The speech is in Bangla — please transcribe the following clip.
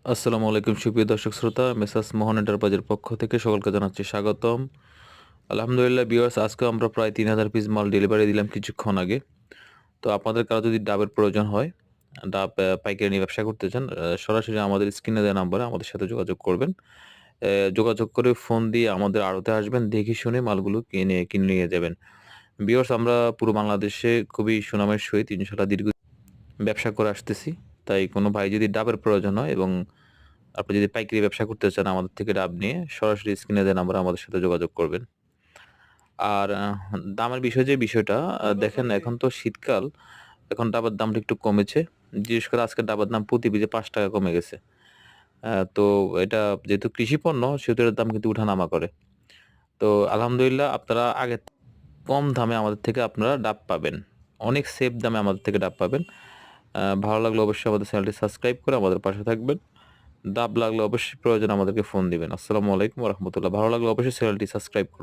আসসালামু আলাইকুম সুপ্রিয় দর্শক শ্রোতা, মেসার্স মোহন এন্টারপ্রাইজের পক্ষ থেকে সকলকে জানাচ্ছি স্বাগতম। আলহামদুলিল্লাহ ভিউয়ার্স, আজকে আমরা প্রায় ৩,০০০ পিস মাল ডেলিভারি দিলাম কিছুক্ষণ আগে। তো আপনাদের কারো যদি ডাবের প্রয়োজন হয়, ডাব পাইকারি নিয়ে ব্যবসা করতে চান, সরাসরি আমাদের স্ক্রিনে দেওয়া নাম্বারে আমাদের সাথে যোগাযোগ করবেন। যোগাযোগ করে ফোন দিয়ে আমাদের আড়তে আসবেন, দেখে শুনে মালগুলো কিনে নিয়ে যাবেন। ভিউয়ার্স, আমরা পুরো বাংলাদেশে খুবই সুনামের সহিত ইনশাআল্লাহ দীর্ঘ ব্যবসা করে আসতেছি। তাই কোনো ভাই যদি ডাবের প্রয়োজন হয় এবং আপনি যদি পাইকারি ব্যবসা করতে চান আমাদের থেকে ডাব নিয়ে, সরাসরি স্ক্রিনে দেওয়া নাম্বারে আমাদের সাথে যোগাযোগ করবেন। আর দামের বিষয়টা দেখেন, এখন তো শীতকাল, এখন ডাবের দামটা একটু কমেছে। বিশেষ করে আজকে ডাবের দাম প্রতি পিসে ৳৫ কমে গেছে। তো এটা যেহেতু কৃষি পণ্য, সেহেতু এটার দাম কিন্তু উঠানামা করে। তো আলহামদুলিল্লাহ, আপনারা আগে কম দামে আমাদের থেকে আপনারা ডাব পাবেন। অনেক সেফ দামে আমাদের থেকে ডাব পাবেন। ভালো লাগলে অবশ্যই আমাদের চ্যানেলটি সাবস্ক্রাইব করে আমাদের পাশে থাকবেন। ডাব লাগলে অবশ্যই প্রয়োজনে আমাদেরকে ফোন দিবেন। আসসালামু আলাইকুম ওয়া রাহমাতুল্লাহ। ভালো লাগলে অবশ্যই চ্যানেলটি সাবস্ক্রাইব করুন।